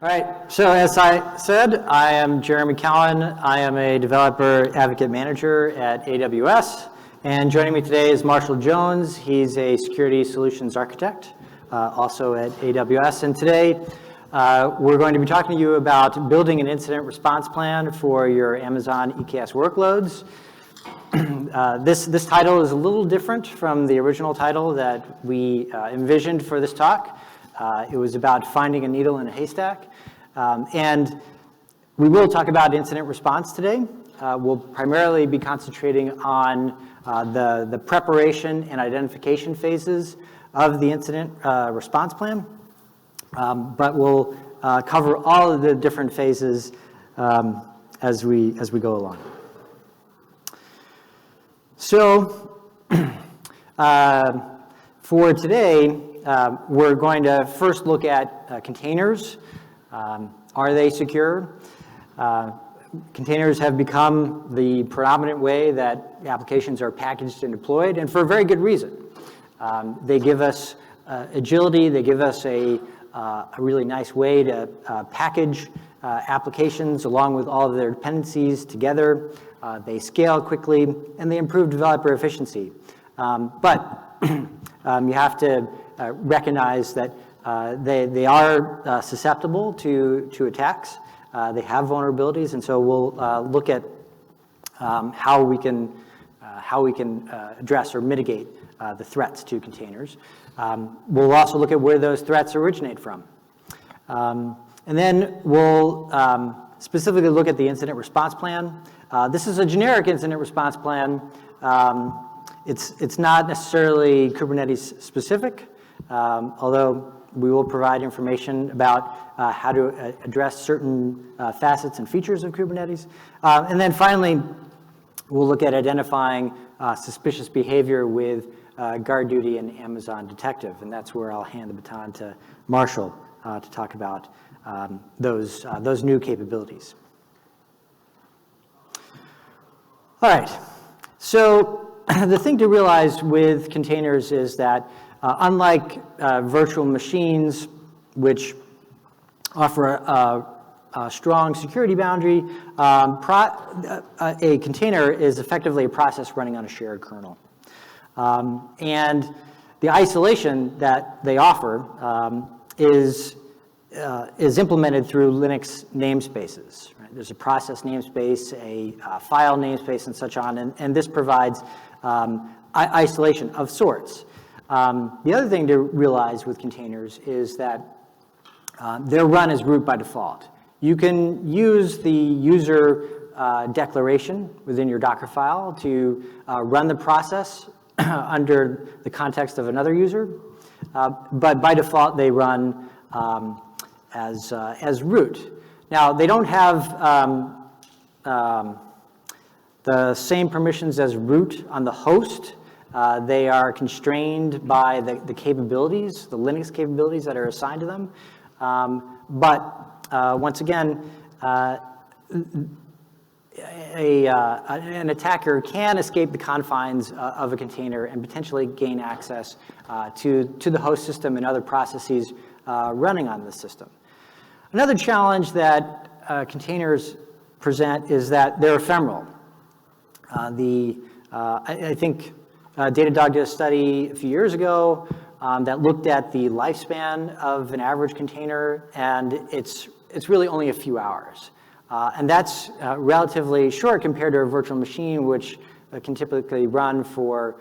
All right, so as I said, I am Jeremy Cowan. I am a developer advocate manager at AWS. And joining me today is Marshall Jones. He's a security solutions architect, also at AWS. And today, we're going to be talking to you about building an incident response plan for your Amazon EKS workloads. This title is a little different from the original title that we envisioned for this talk. It was about finding a needle in a haystack. And we will talk about incident response today. We'll primarily be concentrating on the preparation and identification phases of the incident response plan. But we'll cover all of the different phases as we go along. So for today, we're going to first look at containers. Are they secure? Containers have become the predominant way that applications are packaged and deployed, and for a very good reason. They give us agility. They give us a really nice way to package applications along with all of their dependencies together. They scale quickly, and they improve developer efficiency. But you have to recognize that they are susceptible to attacks. They have vulnerabilities, and so we'll look at how we can address or mitigate the threats to containers. We'll also look at where those threats originate from. And then we'll specifically look at the incident response plan. This is a generic incident response plan. It's not necessarily Kubernetes specific, although we will provide information about how to address certain facets and features of Kubernetes. And then finally, we'll look at identifying suspicious behavior with GuardDuty and Amazon Detective, and that's where I'll hand the baton to Marshall to talk about those new capabilities. All right, so the thing to realize with containers is that unlike virtual machines, which offer a strong security boundary, a container is effectively a process running on a shared kernel. And the isolation that they offer is implemented through Linux namespaces. Right? There's a process namespace, a file namespace, and such on, and this provides isolation of sorts. The other thing to realize with containers is that they're run as root by default. You can use the user declaration within your Docker file to run the process under the context of another user, but by default they run as root. Now they don't have the same permissions as root on the host. They are constrained by the capabilities, the Linux capabilities that are assigned to them. But once again, an attacker can escape the confines of a container and potentially gain access to the host system and other processes running on the system. Another challenge that containers present is that they're ephemeral. I think Datadog did a study a few years ago that looked at the lifespan of an average container, and it's really only a few hours. And that's relatively short compared to a virtual machine, which can typically run for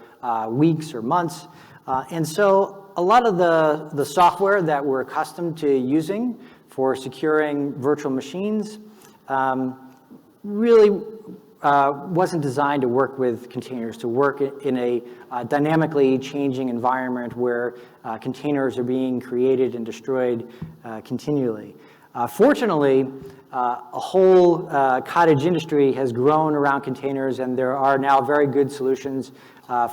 weeks or months. And so a lot of the software that we're accustomed to using for securing virtual machines really wasn't designed to work with containers, to work in a dynamically changing environment where containers are being created and destroyed continually. Fortunately, a whole cottage industry has grown around containers, and there are now very good solutions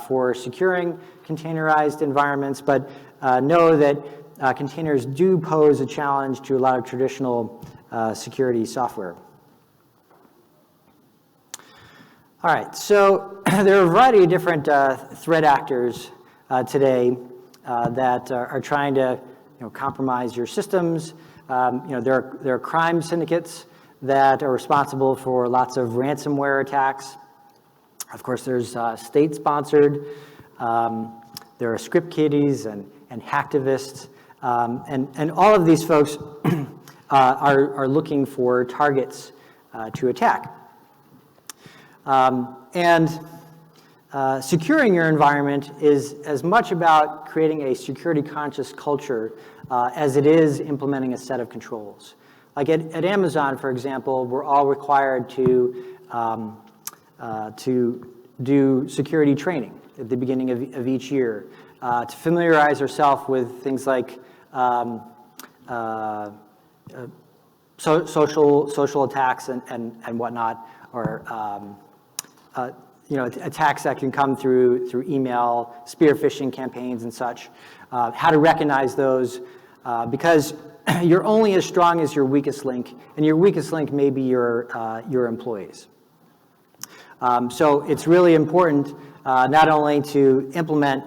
for securing containerized environments, but know that containers do pose a challenge to a lot of traditional security software. All right, so there are a variety of different threat actors today that are trying to compromise your systems. there are crime syndicates that are responsible for lots of ransomware attacks. Of course, there's state-sponsored. There are script kiddies and hacktivists. And all of these folks are looking for targets to attack. Securing your environment is as much about creating a security-conscious culture as it is implementing a set of controls. Like at Amazon, for example, we're all required to do security training at the beginning of each year, to familiarize ourselves with things like social attacks and whatnot, or attacks that can come through email, spear phishing campaigns and such. How to recognize those, because you're only as strong as your weakest link, and your weakest link may be your employees. So it's really important not only to implement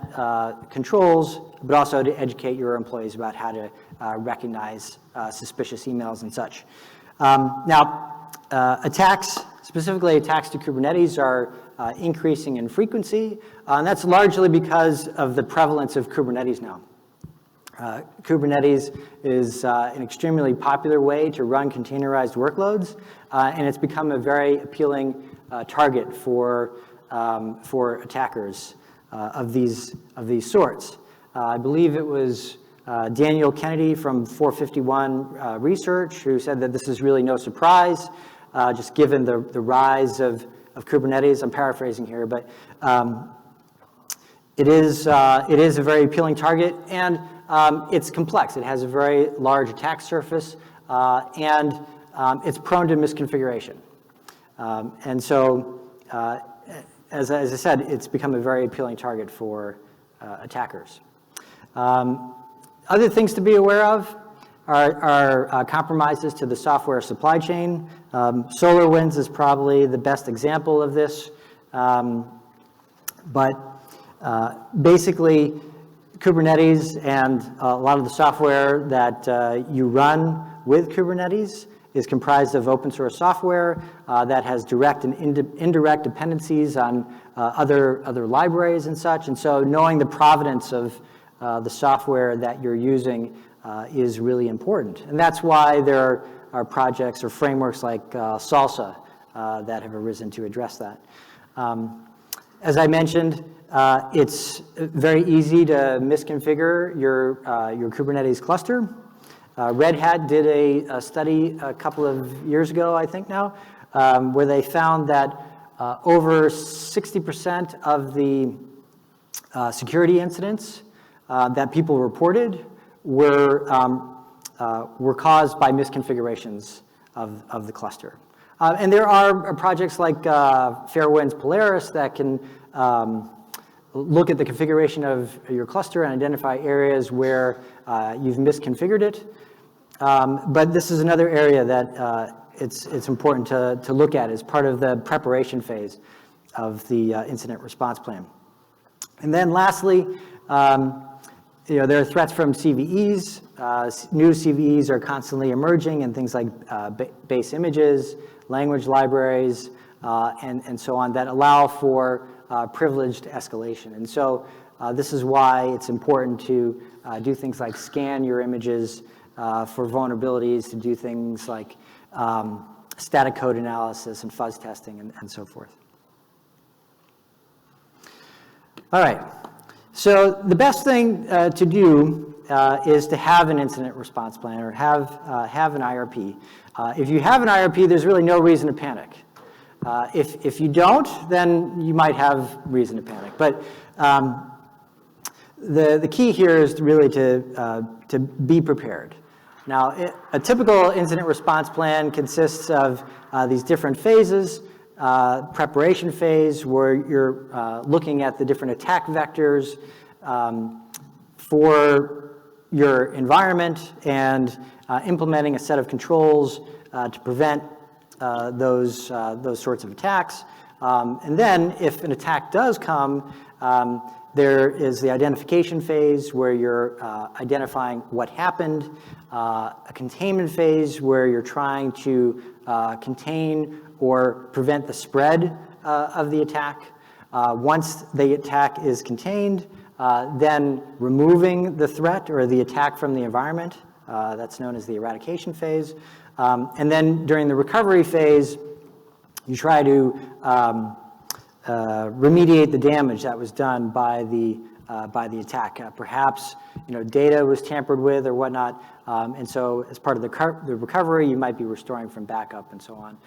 controls, but also to educate your employees about how to recognize suspicious emails and such. Now, attacks, specifically attacks to Kubernetes, are increasing in frequency, and that's largely because of the prevalence of Kubernetes now. Kubernetes is an extremely popular way to run containerized workloads, and it's become a very appealing target for attackers of these sorts. I believe it was Daniel Kennedy from 451 Research who said that this is really no surprise, just given the rise of Kubernetes. I'm paraphrasing here, but it is a very appealing target, and it's complex. It has a very large attack surface, and it's prone to misconfiguration. And so, as I said, it's become a very appealing target for attackers. Other things to be aware of are compromises to the software supply chain. SolarWinds is probably the best example of this. But basically, Kubernetes and a lot of the software that you run with Kubernetes is comprised of open source software that has direct and indirect dependencies on other libraries and such. And so knowing the provenance of the software that you're using is really important. And that's why there are projects or frameworks like Salsa that have arisen to address that. As I mentioned, it's very easy to misconfigure your Kubernetes cluster. Red Hat did a study a couple of years ago, I think now, where they found that over 60% of the security incidents that people reported were caused by misconfigurations of the cluster. And there are projects like Fairwind's Polaris that can look at the configuration of your cluster and identify areas where you've misconfigured it. But this is another area that it's important to look at as part of the preparation phase of the incident response plan. And then lastly, there are threats from CVEs. New CVEs are constantly emerging, and things like base images, language libraries, and so on, that allow for privileged escalation. And so this is why it's important to do things like scan your images for vulnerabilities, to do things like static code analysis and fuzz testing and so forth. All right. So the best thing to do is to have an incident response plan or have an IRP. If you have an IRP, there's really no reason to panic. If you don't, then you might have reason to panic. But the key here is really to be prepared. Now, a typical incident response plan consists of these different phases. Preparation phase, where you're looking at the different attack vectors for your environment and implementing a set of controls to prevent those sorts of attacks. And then if an attack does come, There is the identification phase where you're identifying what happened, a containment phase where you're trying to contain or prevent the spread of the attack. Once the attack is contained, then removing the threat or the attack from the environment. That's known as the eradication phase. And then during the recovery phase, you try to remediate the damage that was done by the attack. Perhaps data was tampered with or whatnot, and so as part of the recovery, you might be restoring from backup and so on.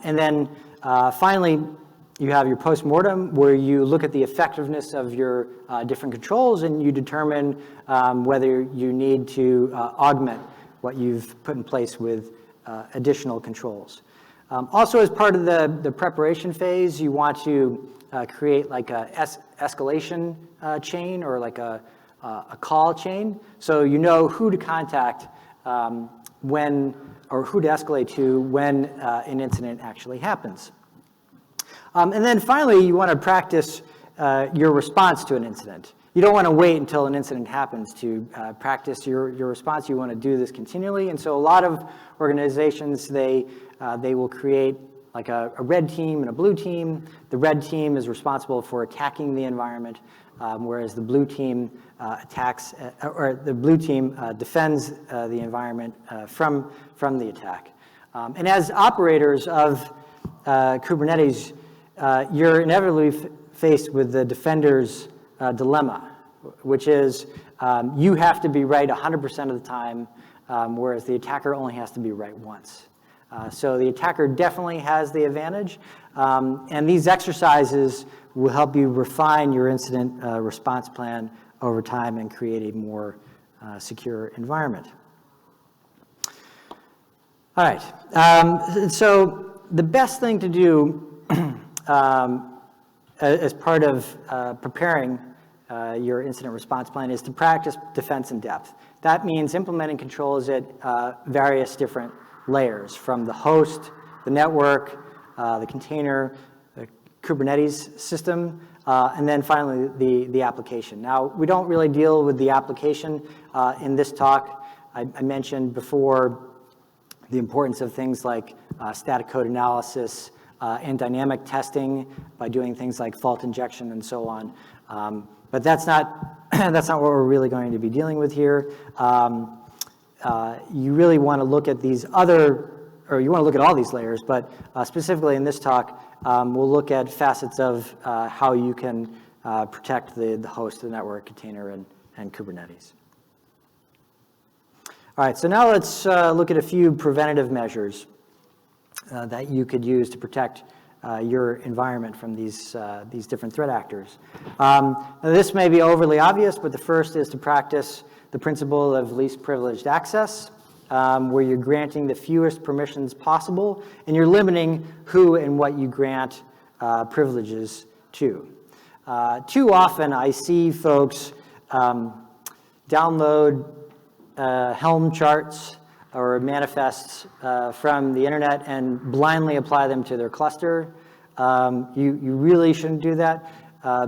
And then finally, you have your postmortem, where you look at the effectiveness of your different controls and you determine whether you need to augment what you've put in place with additional controls. Also, as part of the preparation phase, you want to create like a escalation chain or like a call chain, so you know who to contact when, or who to escalate to when an incident actually happens. And then finally, you want to practice your response to an incident. You don't want to wait until an incident happens to practice your response. You want to do this continually. And so a lot of organizations, they will create like a red team and a blue team. The red team is responsible for attacking the environment, whereas the blue team defends the environment from the attack. And as operators of Kubernetes, you're inevitably faced with the defender's dilemma, which is you have to be right 100% of the time, whereas the attacker only has to be right once. So the attacker definitely has the advantage, and these exercises will help you refine your incident response plan over time and create a more secure environment. All right, so the best thing to do as part of preparing your incident response plan is to practice defense in depth. That means implementing controls at various different layers, from the host, the network, the container, the Kubernetes system, and then finally the application. Now, we don't really deal with the application in this talk. I mentioned before the importance of things like static code analysis and dynamic testing by doing things like fault injection and so on. But that's not what we're really going to be dealing with here. You really want to look at these you want to look at all these layers, but specifically in this talk, we'll look at facets of how you can protect the host, the network, container, and Kubernetes. All right, so now let's look at a few preventative measures that you could use to protect your environment from these different threat actors. Now this may be overly obvious, but the first is to practice the principle of least privileged access, where you're granting the fewest permissions possible, and you're limiting who and what you grant privileges to. Too often I see folks download Helm charts or manifests from the internet and blindly apply them to their cluster. You really shouldn't do that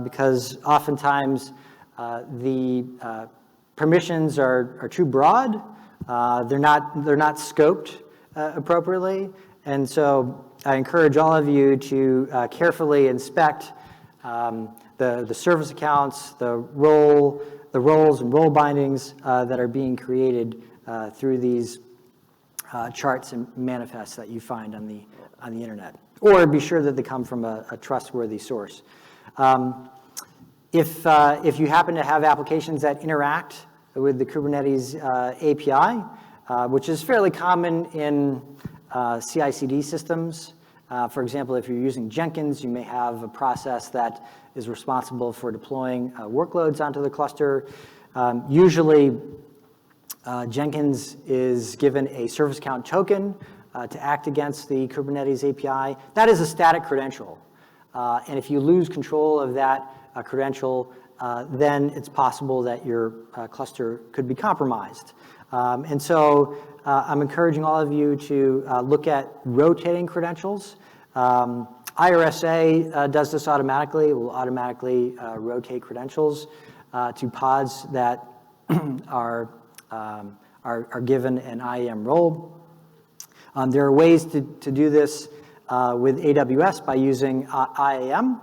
because oftentimes the permissions are too broad. They're not scoped appropriately, and so I encourage all of you to carefully inspect the service accounts, the roles and role bindings that are being created through these charts and manifests that you find on the internet, or be sure that they come from a trustworthy source. If you happen to have applications that interact with the Kubernetes API, which is fairly common in CI/CD systems. For example, if you're using Jenkins, you may have a process that is responsible for deploying workloads onto the cluster. Usually, Jenkins is given a service account token to act against the Kubernetes API. That is a static credential. And if you lose control of that credential, then it's possible that your cluster could be compromised. And so I'm encouraging all of you to look at rotating credentials. IRSA does this automatically. It will automatically rotate credentials to pods that are given an IAM role. There are ways to do this with AWS by using IAM.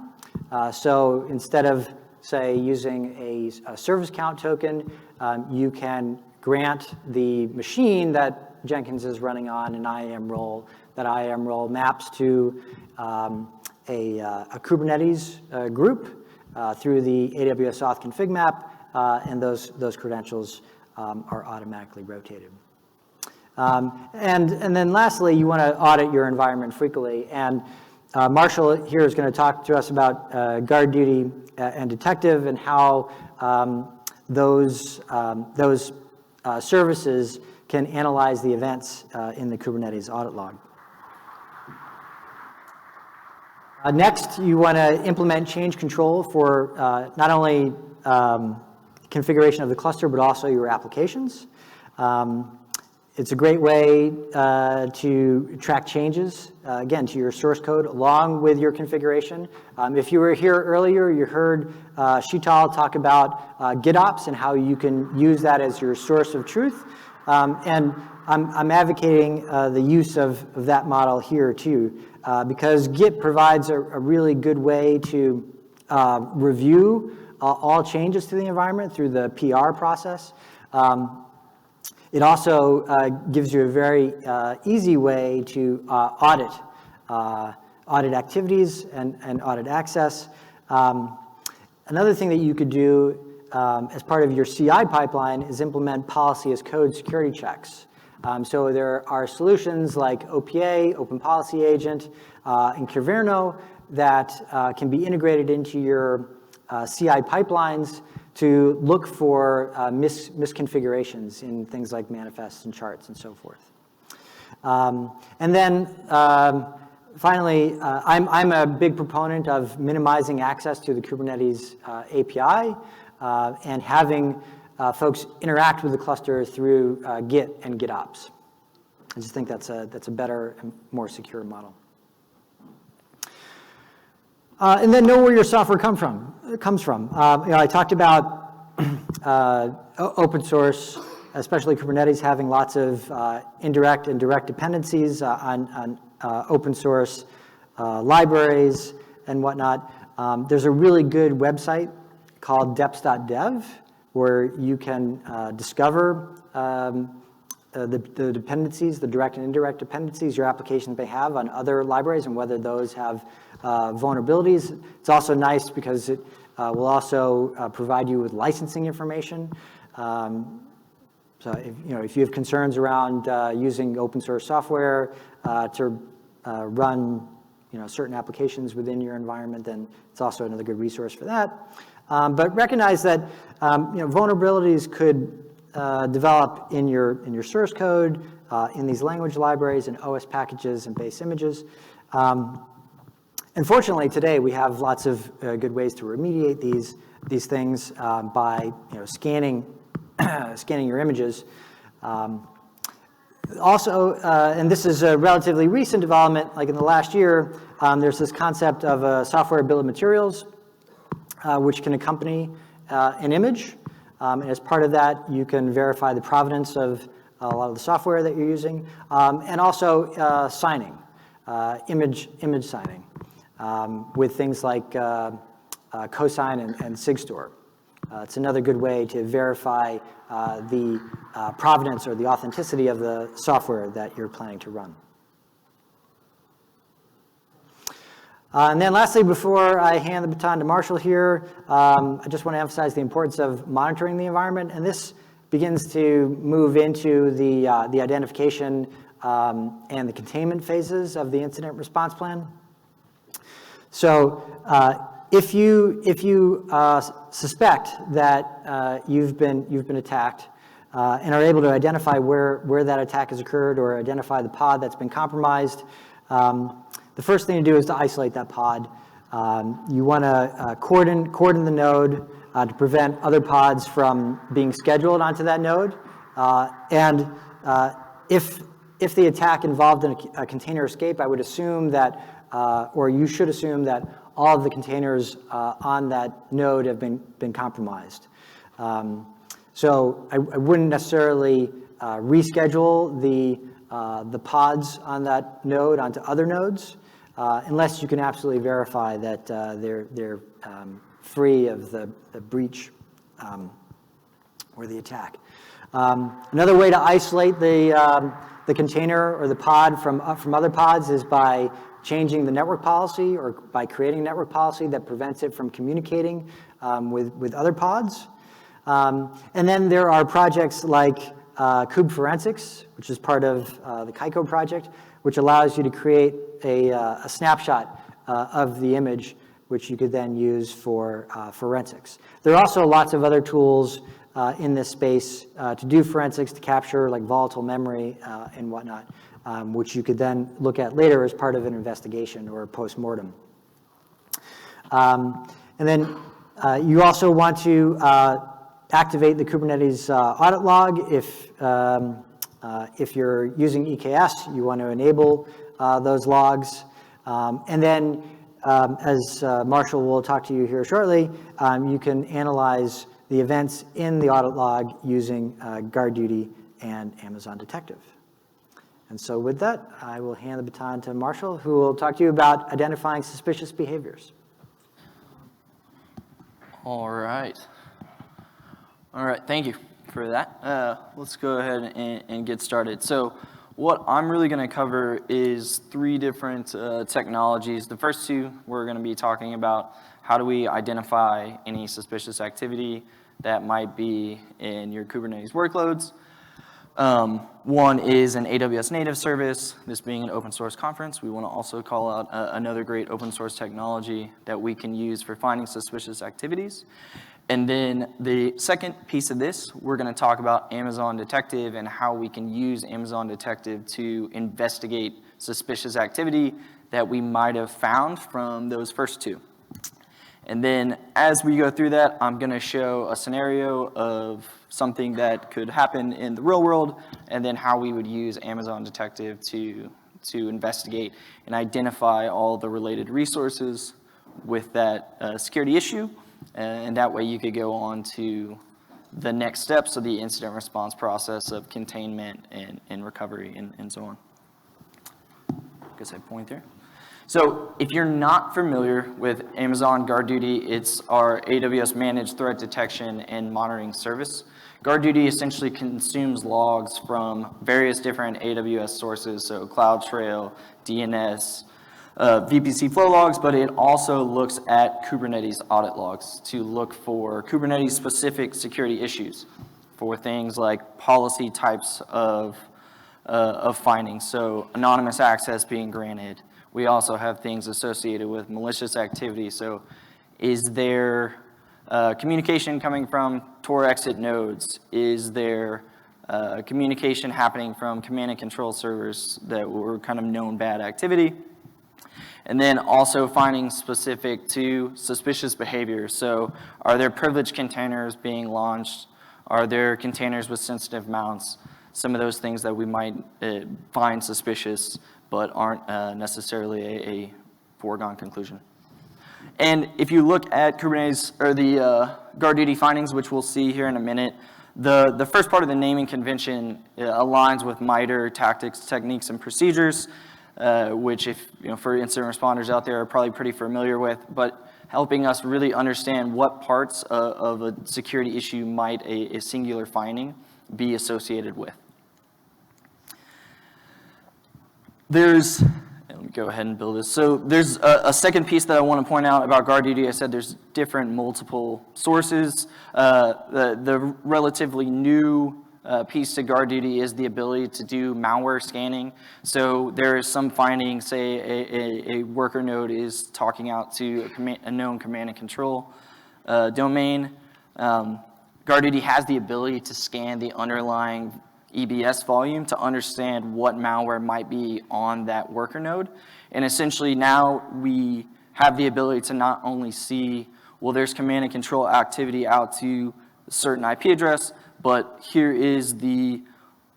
So instead of, say, using a service count token, you can grant the machine that Jenkins is running on an IAM role. That IAM role maps to a Kubernetes group through the AWS auth config map, and those credentials are automatically rotated. And then lastly, you want to audit your environment frequently. And Marshall here is going to talk to us about guard duty and detective and how those services can analyze the events in the Kubernetes audit log. Next, you want to implement change control for not only configuration of the cluster, but also your applications. It's a great way to track changes, again, to your source code along with your configuration. If you were here earlier, you heard Sheetal talk about GitOps and how you can use that as your source of truth. And I'm advocating the use of that model here too, because Git provides a really good way to review all changes to the environment through the PR process. It also gives you a very easy way to audit activities and audit access. Another thing that you could do as part of your CI pipeline is implement policy as code security checks. So there are solutions like OPA, Open Policy Agent, and Kyverno that can be integrated into your CI pipelines to look for misconfigurations in things like manifests and charts and so forth. And then finally, I'm a big proponent of minimizing access to the Kubernetes API and having folks interact with the cluster through Git and GitOps. I just think that's a better and more secure model. And then know where your software comes from. I talked about open source, especially Kubernetes, having lots of indirect and direct dependencies on open source libraries and whatnot. There's a really good website called deps.dev where you can discover the dependencies, the direct and indirect dependencies your applications may have on other libraries and whether those have vulnerabilities. It's also nice because it will also provide you with licensing information. So if you have concerns around using open source software to run certain applications within your environment, then it's also another good resource for that. But recognize that vulnerabilities could develop in your source code, in these language libraries, and OS packages and base images. Unfortunately, today we have lots of good ways to remediate these things by scanning your images. Also, and this is a relatively recent development, like in the last year, there's this concept of a software bill of materials, which can accompany an image. And as part of that, you can verify the provenance of a lot of the software that you're using, and also signing, image signing, with things like cosign and SigStore. It's another good way to verify the provenance or the authenticity of the software that you're planning to run. And then lastly, before I hand the baton to Marshall here, I just want to emphasize the importance of monitoring the environment. And this begins to move into the identification and the containment phases of the incident response plan. So if you suspect that you've been attacked and are able to identify where that attack has occurred or identify the pod that's been compromised, the first thing to do is to isolate that pod. You want to cordon the node to prevent other pods from being scheduled onto that node. And if the attack involved a container escape, I would assume that or you should assume that all of the containers on that node have been compromised. So I wouldn't necessarily reschedule the pods on that node onto other nodes unless you can absolutely verify that they're free of the breach or the attack. Another way to isolate the container or the pod from other pods is by changing the network policy or by creating a network policy that prevents it from communicating with other pods. And then there are projects like Kube Forensics, which is part of the Kaiko project, which allows you to create a snapshot of the image, which you could then use for forensics. There are also lots of other tools in this space to do forensics, to capture like volatile memory and whatnot, which you could then look at later as part of an investigation or post-mortem. And then you also want to activate the Kubernetes audit log. If you're using EKS, you want to enable those logs. And then, as Marshall will talk to you here shortly, you can analyze the events in the audit log using GuardDuty and Amazon Detective. And so with that, I will hand the baton to Marshall, who will talk to you about identifying suspicious behaviors. All right, thank you for that. Let's go ahead and get started. So what I'm really going to cover is three different technologies. The first two, we're going to be talking about how do we identify any suspicious activity that might be in your Kubernetes workloads. One is an AWS native service. This being an open source conference, we want to also call out another great open source technology that we can use for finding suspicious activities. And then the second piece of this, we're going to talk about Amazon Detective and how we can use Amazon Detective to investigate suspicious activity that we might have found from those first two. And then as we go through that, I'm going to show a scenario of something that could happen in the real world, and then how we would use Amazon Detective to investigate and identify all the related resources with that security issue. And that way you could go on to the next steps of the incident response process of containment and recovery and so on. I guess I point there. So if you're not familiar with Amazon GuardDuty, it's our AWS managed threat detection and monitoring service. GuardDuty essentially consumes logs from various different AWS sources, so CloudTrail, DNS, VPC flow logs, but it also looks at Kubernetes audit logs to look for Kubernetes specific security issues for things like policy types of findings, so anonymous access being granted. We also have things associated with malicious activity, so is there communication coming from Tor exit nodes? Is there communication happening from command and control servers that were kind of known bad activity? And then also finding specific to suspicious behavior. So are there privileged containers being launched? Are there containers with sensitive mounts? Some of those things that we might find suspicious but aren't necessarily a foregone conclusion. And if you look at Kubernetes, or the GuardDuty findings, which we'll see here in a minute, the first part of the naming convention aligns with MITRE tactics, techniques, and procedures, which if, for incident responders out there are probably pretty familiar with, but helping us really understand what parts of a security issue might a singular finding be associated with. Let me go ahead and build this. So there's a second piece that I want to point out about GuardDuty. I said there's different multiple sources. The relatively new piece to GuardDuty is the ability to do malware scanning. So there is some finding, say a worker node is talking out to a known command and control domain. GuardDuty has the ability to scan the underlying EBS volume to understand what malware might be on that worker node. And essentially now we have the ability to not only see, well, there's command and control activity out to a certain IP address, but here is the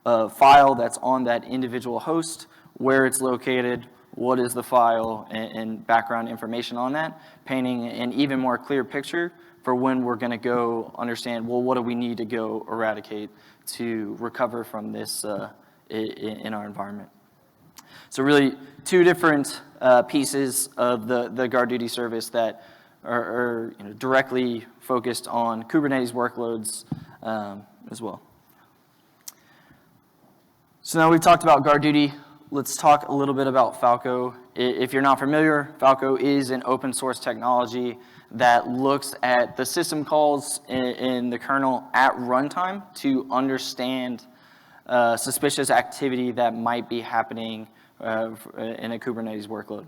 file that's on that individual host, where it's located, what is the file, and background information on that, painting an even more clear picture for when we're going to go understand, well, what do we need to go eradicate to recover from this in our environment. So really, two different pieces of the GuardDuty service that are directly focused on Kubernetes workloads as well. So now we've talked about GuardDuty. Let's talk a little bit about Falco. If you're not familiar, Falco is an open source technology that looks at the system calls in the kernel at runtime to understand suspicious activity that might be happening in a Kubernetes workload.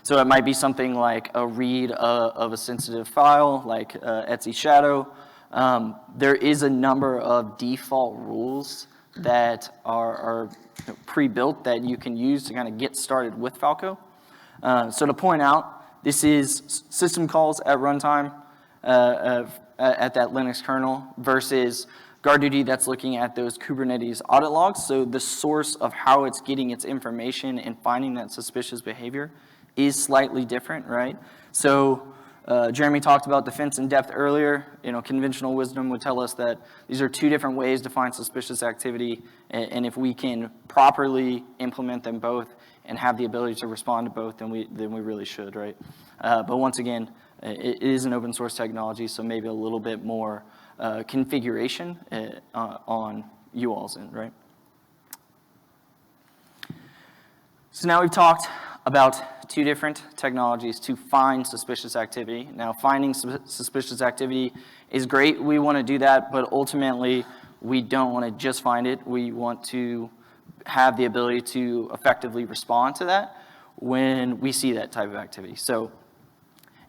So it might be something like a read of a sensitive file, like etc shadow. There is a number of default rules that are pre-built that you can use to kind of get started with Falco. So to point out, this is system calls at runtime at that Linux kernel versus GuardDuty that's looking at those Kubernetes audit logs. So the source of how it's getting its information and finding that suspicious behavior is slightly different, right? So Jeremy talked about defense in depth earlier. Conventional wisdom would tell us that these are two different ways to find suspicious activity, and if we can properly implement them both and have the ability to respond to both, then we really should, right? But once again, it is an open source technology, so maybe a little bit more configuration on you all's end, right? So now we've talked about two different technologies to find suspicious activity. Now, finding suspicious activity is great. We want to do that, but ultimately, we don't want to just find it. We want to have the ability to effectively respond to that when we see that type of activity. So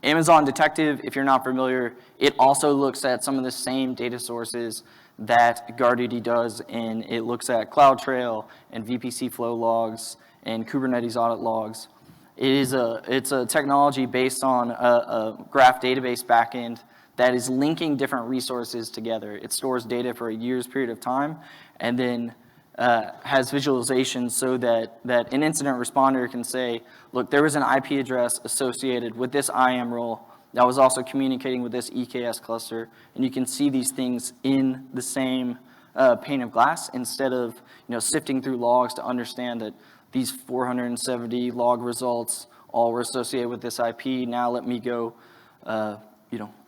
Amazon Detective, if you're not familiar, it also looks at some of the same data sources that GuardDuty does, and it looks at CloudTrail and VPC flow logs and Kubernetes audit logs. It's a technology based on a graph database backend that is linking different resources together. It stores data for a year's period of time and then has visualizations so that an incident responder can say, look, there was an IP address associated with this IAM role that was also communicating with this EKS cluster, and you can see these things in the same pane of glass instead of sifting through logs to understand that these 470 log results all were associated with this IP. Now let me go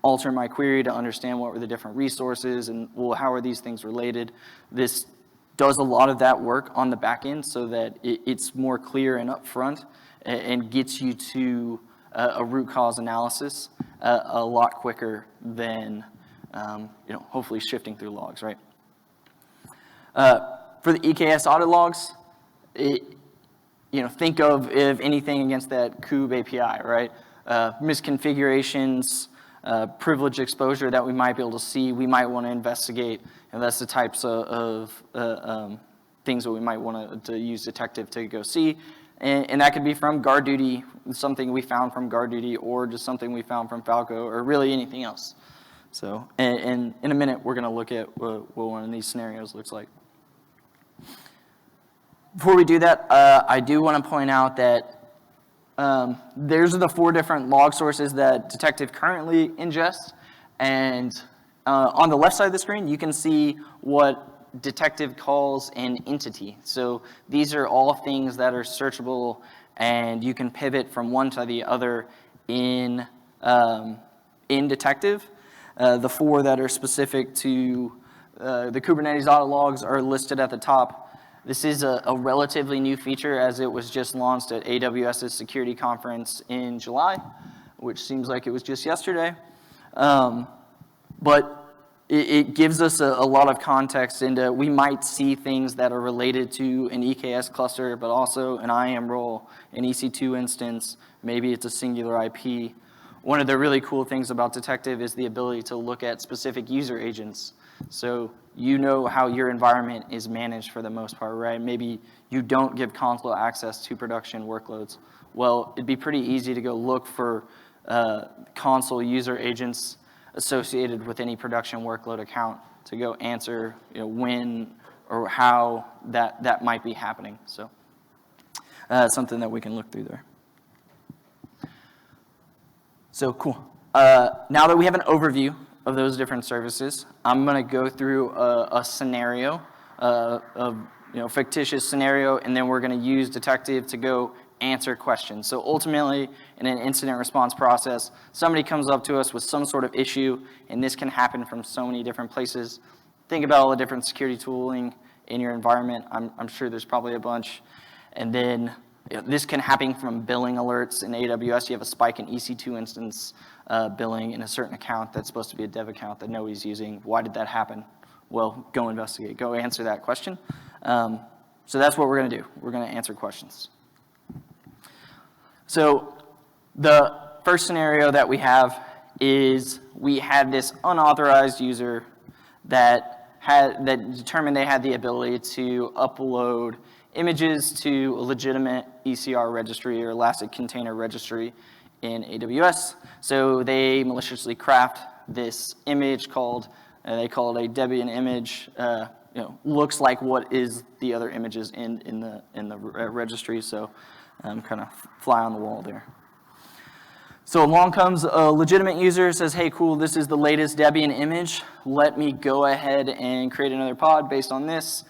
alter my query to understand what were the different resources and, well, how are these things related. This does a lot of that work on the back end so that it's more clear and upfront and gets you to a root cause analysis a lot quicker than hopefully shifting through logs, right? For the EKS audit logs, think of if anything against that Kube API, right? Misconfigurations, privilege exposure that we might be able to see, we might want to investigate, and that's the types of things that we might want to use Detective to go see. And that could be from GuardDuty, something we found from GuardDuty, or just something we found from Falco, or really anything else. So, and in a minute, we're going to look at what one of these scenarios looks like. Before we do that, I do want to point out that there's the 4 different log sources that Detective currently ingests, and on the left side of the screen, you can see what Detective calls an entity. So these are all things that are searchable, and you can pivot from one to the other in Detective. The 4 that are specific to the Kubernetes audit logs are listed at the top. This is a relatively new feature as it was just launched at AWS's security conference in July, which seems like it was just yesterday. But it gives us a lot of context into we might see things that are related to an EKS cluster, but also an IAM role, an EC2 instance, maybe it's a singular IP. One of the really cool things about Detective is the ability to look at specific user agents. So you know how your environment is managed for the most part, right? Maybe you don't give console access to production workloads. Well, it'd be pretty easy to go look for console user agents associated with any production workload account to go answer when or how that might be happening. So something that we can look through there. So cool. Now that we have an overview of those different services, I'm going to go through a scenario, fictitious scenario, and then we're going to use Detective to go answer questions. So ultimately, in an incident response process, somebody comes up to us with some sort of issue, and this can happen from so many different places. Think about all the different security tooling in your environment. I'm sure there's probably a bunch. And then this can happen from billing alerts in AWS. You have a spike in EC2 instance billing in a certain account that's supposed to be a dev account that nobody's using. Why did that happen? Well, go investigate. Go answer that question. So that's what we're going to do. We're going to answer questions. So the first scenario that we have is we had this unauthorized user that determined they had the ability to upload images to a legitimate ECR registry or Elastic Container registry in AWS. So they maliciously craft this image called, they call it a Debian image. Looks like what is the other images in the registry. So kind of fly on the wall there. So along comes a legitimate user, says, hey, cool, this is the latest Debian image. Let me go ahead and create another pod based on this.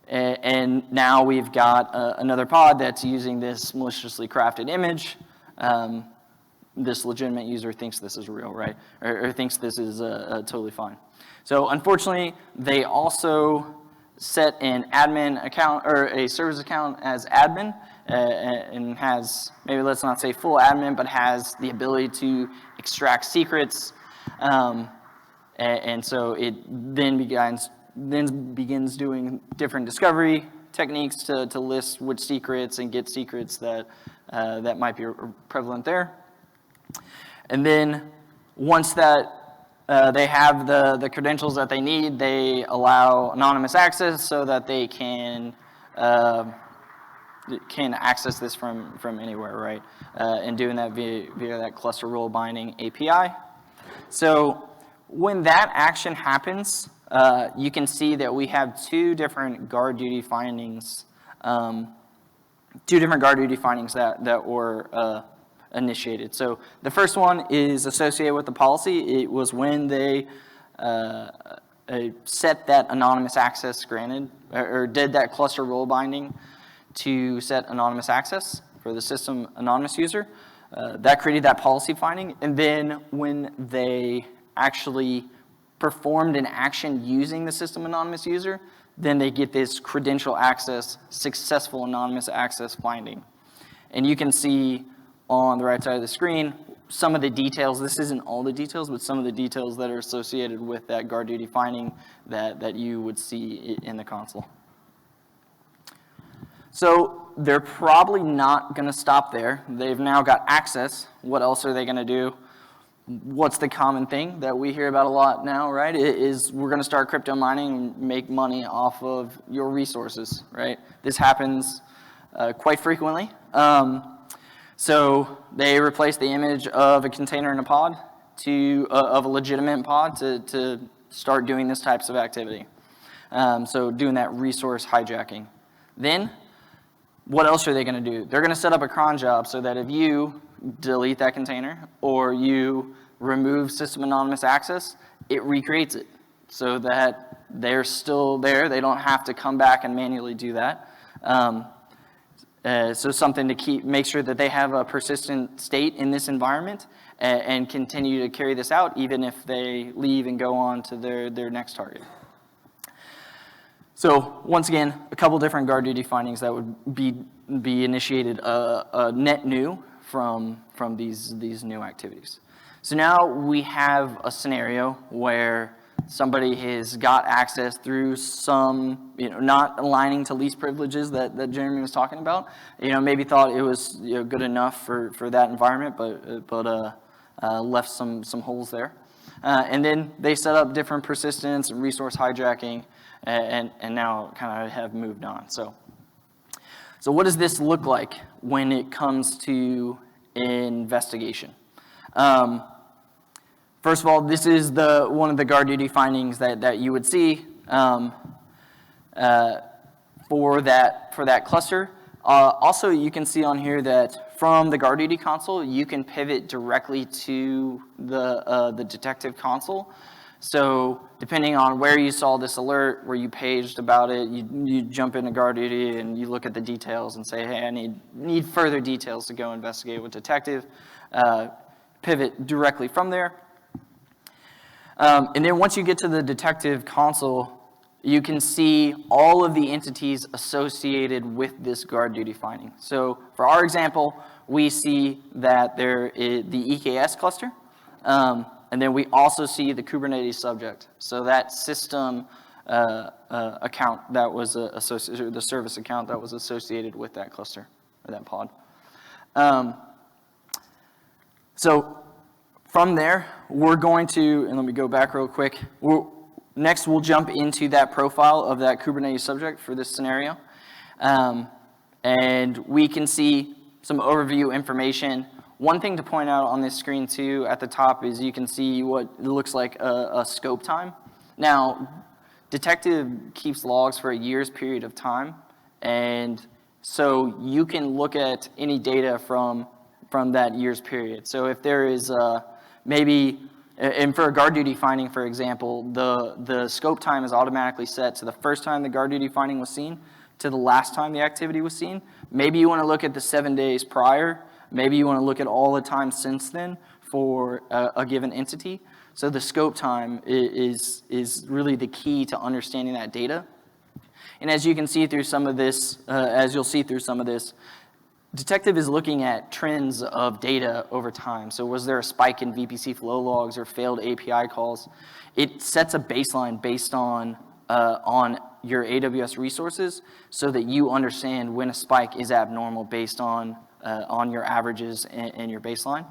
And now we've got another pod that's using this maliciously crafted image. This legitimate user thinks this is real, right? Or thinks this is totally fine. So unfortunately, they also set an admin account or a service account as admin and has, maybe let's not say full admin, but has the ability to extract secrets. And so it then begins doing different discovery techniques to list which secrets and get secrets that might be prevalent there. And then once that they have the credentials that they need, they allow anonymous access so that they can access this from anywhere, right? And doing that via that cluster role binding API. So when that action happens, you can see that we have two different guard duty findings that were initiated. So the first one is associated with the policy. It was when they set that anonymous access granted, or did that cluster role binding to set anonymous access for the system anonymous user. That created that policy finding. And then when they actually performed an action using the system anonymous user, then they get this credential access, successful anonymous access finding. And you can see on the right side of the screen some of the details. This isn't all the details, but some of the details that are associated with that guard duty finding that you would see in the console. So they're probably not going to stop there. They've now got access. What else are they going to do? What's the common thing that we hear about a lot now, right? Is we're going to start crypto mining and make money off of your resources, right? This happens quite frequently. So they replace the image of a container in a pod of a legitimate pod to start doing this types of activity. So doing that resource hijacking. Then what else are they going to do? They're going to set up a cron job so that if you delete that container or you remove system anonymous access, it recreates it so that they're still there. They don't have to come back and manually do that. So something to make sure that they have a persistent state in this environment and continue to carry this out even if they leave and go on to their next target. So once again, a couple different guard duty findings that would be initiated net new from these new activities. So now we have a scenario where somebody has got access through some, not aligning to least privileges that Jeremy was talking about. Maybe thought it was good enough for that environment, but left some holes there. And then they set up different persistence and resource hijacking, and now kind of have moved on. So what does this look like when it comes to investigation? First of all, this is one of the guard duty findings that you would see for that cluster. Also, you can see on here that from the GuardDuty console, you can pivot directly to the detective console. So depending on where you saw this alert, where you paged about it, you jump into GuardDuty and you look at the details and say, hey, I need further details to go investigate with detective. Pivot directly from there. And then once you get to the detective console, you can see all of the entities associated with this GuardDuty finding. So for our example, we see that there is the EKS cluster, and then we also see the Kubernetes subject. So that system account that was associated, the service account that was associated with that cluster, or that pod. So from there, we're going to, and let me go back real quick, next we'll jump into that profile of that Kubernetes subject for this scenario. And we can see some overview information. One thing to point out on this screen too at the top is you can see what looks like a scope time. Now, Detective keeps logs for a year's period of time, and so you can look at any data from that year's period. So if there is maybe, and for a GuardDuty finding, for example, the scope time is automatically set to the first time the GuardDuty finding was seen to the last time the activity was seen. Maybe you want to look at the 7 days prior. Maybe you want to look at all the time since then for a given entity. So the scope time is really the key to understanding that data. And as you can see through some of this, Detective is looking at trends of data over time. So was there a spike in VPC flow logs or failed API calls? It sets a baseline based on your AWS resources so that you understand when a spike is abnormal based on your averages and your baseline.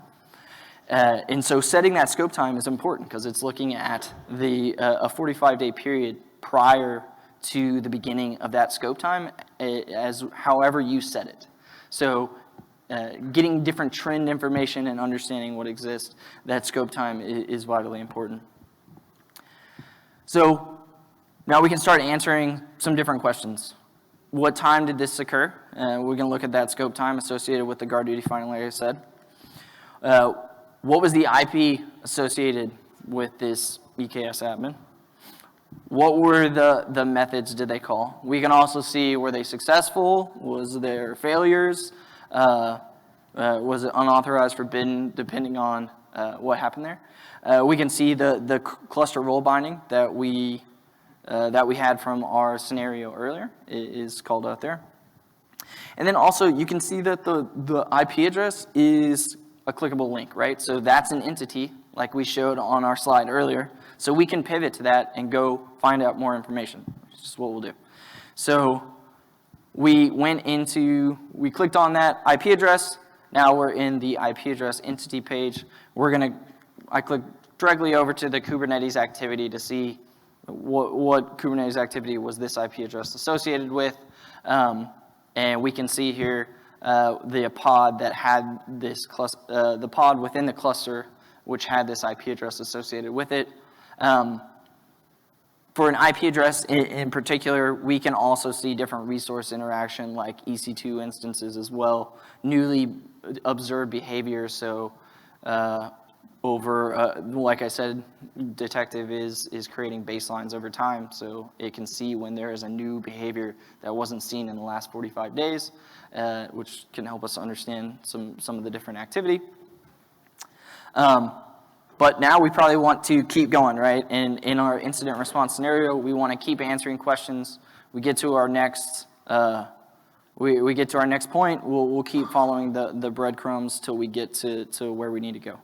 And so setting that scope time is important because it's looking at a 45-day period prior to the beginning of that scope time as however you set it. So getting different trend information and understanding what exists, that scope time is vitally important. So now we can start answering some different questions. What time did this occur? We're going to look at that scope time associated with the GuardDuty finding, like I said. What was the IP associated with this EKS admin? What were the methods did they call? We can also see, were they successful? Was there failures? Was it unauthorized, forbidden, depending on what happened there? We can see the cluster role binding that we had from our scenario earlier is called out there. And then also you can see that the IP address is a clickable link, right? So that's an entity like we showed on our slide earlier. So we can pivot to that and go find out more information, which is what we'll do. So we clicked on that IP address. Now we're in the IP address entity page. I click directly over to the Kubernetes activity to see what Kubernetes activity was this IP address associated with. And we can see here the pod that had this the pod within the cluster which had this IP address associated with it. For an IP address in particular, we can also see different resource interaction like EC2 instances as well, newly observed behavior. So like I said, Detective is creating baselines over time, so it can see when there is a new behavior that wasn't seen in the last 45 days, which can help us understand some of the different activity. But now we probably want to keep going, right? And in our incident response scenario, we want to keep answering questions. We get to our next, we get to our next point. We'll keep following the breadcrumbs till we get to where we need to go.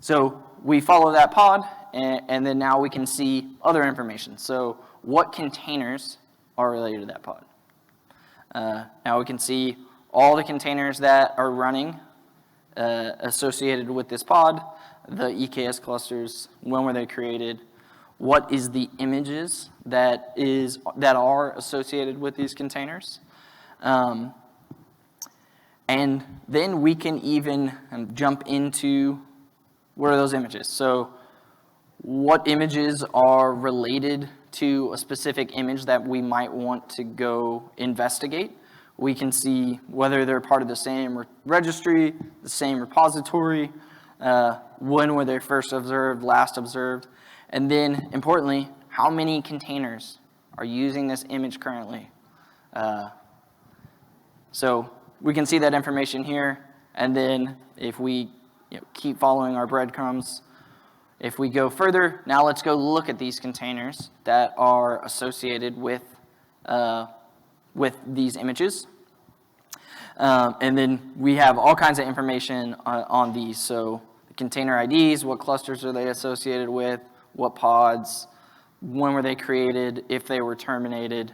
So we follow that pod, and then now we can see other information. So what containers are related to that pod? Now we can see all the containers that are running associated with this pod, the EKS clusters, when were they created, what is the images that are associated with these containers. And then we can even jump into what are those images. So what images are related to a specific image that we might want to go investigate. We can see whether they're part of the same registry, the same repository, when were they first observed, last observed, and then, importantly, how many containers are using this image currently. So we can see that information here, and then if we keep following our breadcrumbs, if we go further, now let's go look at these containers that are associated with these images. And then we have all kinds of information on these. So the container IDs, what clusters are they associated with, what pods, when were they created, if they were terminated,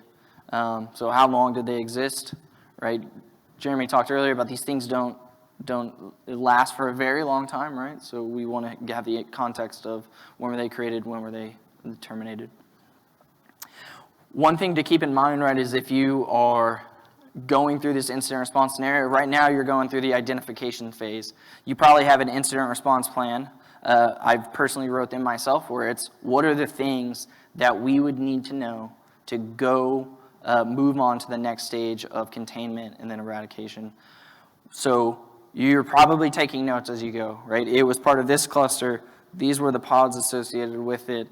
so how long did they exist, right? Jeremy talked earlier about these things don't last for a very long time, right? So we want to have the context of when were they created, when were they terminated. One thing to keep in mind, right, is if you are going through this incident response scenario, right now you're going through the identification phase. You probably have an incident response plan. I've personally wrote them myself, where it's what are the things that we would need to know to go move on to the next stage of containment and then eradication. So you're probably taking notes as you go, right? It was part of this cluster. These were the pods associated with it.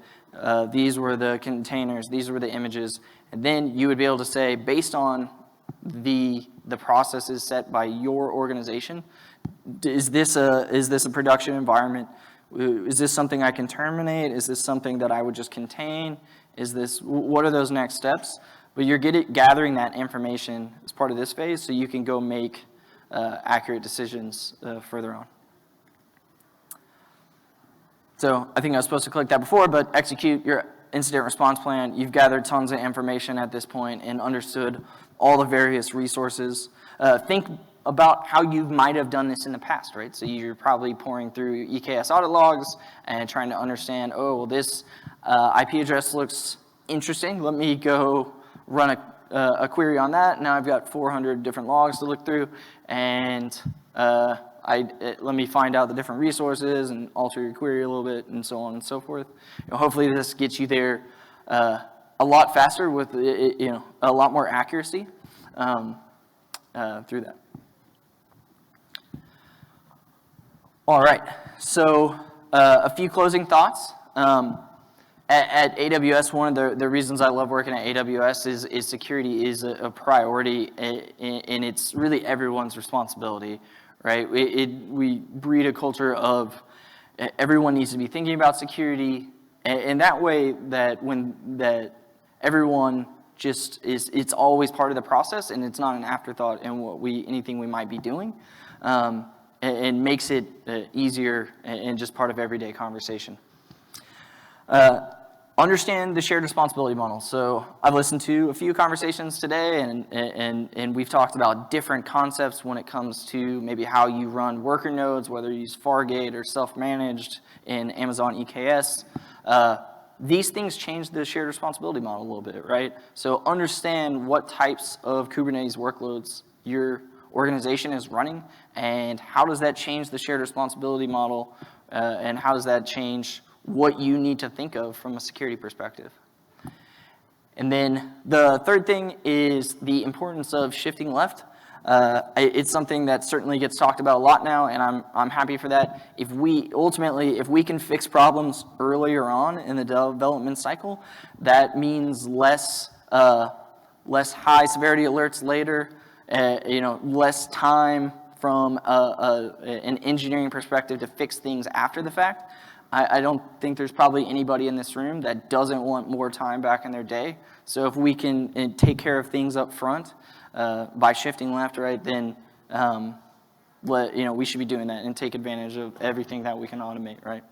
These were the containers. These were the images. And then you would be able to say, based on the processes set by your organization, is this a production environment? Is this something I can terminate? Is this something that I would just contain? What are those next steps? But you're gathering that information as part of this phase so you can go make accurate decisions further on. So I think I was supposed to click that before, but execute your incident response plan. You've gathered tons of information at this point and understood all the various resources. Think about how you might have done this in the past, right? So you're probably pouring through EKS audit logs and trying to understand, oh, well, this IP address looks interesting. Let me go run a query on that. Now I've got 400 different logs to look through, and let me find out the different resources and alter your query a little bit, and so on and so forth. Hopefully this gets you there a lot faster with a lot more accuracy through that. All right, so a few closing thoughts. At AWS, one of the reasons I love working at AWS is security is a priority, and it's really everyone's responsibility, right? We breed a culture of everyone needs to be thinking about security, and that way that everyone just it's always part of the process, and it's not an afterthought in anything we might be doing. And makes it easier and just part of everyday conversation. Understand the shared responsibility model. So I've listened to a few conversations today, and we've talked about different concepts when it comes to maybe how you run worker nodes, whether you use Fargate or self-managed in Amazon EKS. These things change the shared responsibility model a little bit, right? So understand what types of Kubernetes workloads your organization is running, and how does that change the shared responsibility model, and how does that change what you need to think of from a security perspective. And then the third thing is the importance of shifting left. It's something that certainly gets talked about a lot now, and I'm happy for that. If we can fix problems earlier on in the development cycle, that means less high severity alerts later, less time from an engineering perspective to fix things after the fact. I don't think there's probably anybody in this room that doesn't want more time back in their day. So if we can take care of things up front by shifting left, right, then we should be doing that and take advantage of everything that we can automate, right?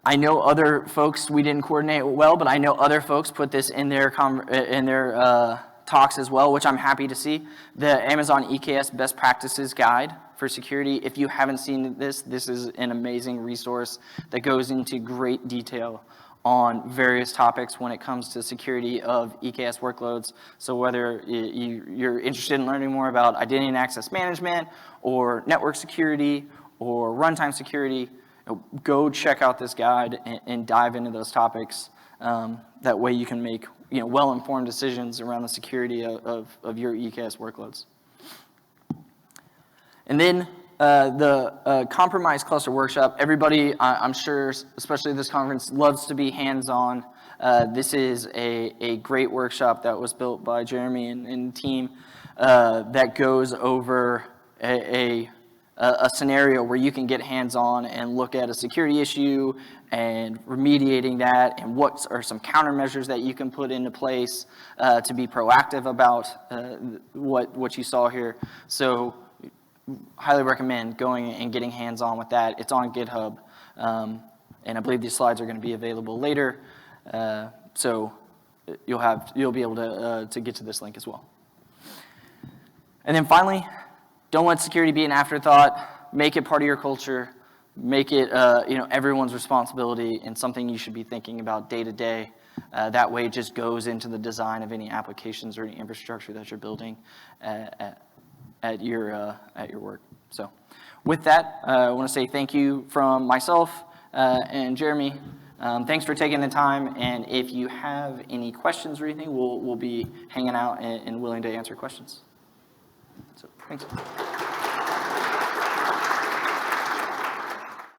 I know other folks, we didn't coordinate well, but I know other folks put this in their talks as well, which I'm happy to see. The Amazon EKS Best Practices Guide for Security. If you haven't seen this is an amazing resource that goes into great detail on various topics when it comes to security of EKS workloads. So whether you're interested in learning more about identity and access management or network security or runtime security, go check out this guide and dive into those topics. That way you can make well-informed decisions around the security of your EKS workloads. And then the compromise cluster workshop, everybody, I'm sure, especially this conference, loves to be hands-on. This is a great workshop that was built by Jeremy and team that goes over a scenario where you can get hands-on and look at a security issue and remediating that, and what are some countermeasures that you can put into place to be proactive about what you saw here. So highly recommend going and getting hands-on with that. It's on GitHub, and I believe these slides are going to be available later, so you'll be able to get to this link as well. And then finally, don't let security be an afterthought. Make it part of your culture. Make it everyone's responsibility and something you should be thinking about day to day. That way, it just goes into the design of any applications or any infrastructure that you're building at your work. So, with that, I want to say thank you from myself and Jeremy. Thanks for taking the time. And if you have any questions or anything, we'll be hanging out and willing to answer questions. So, thanks.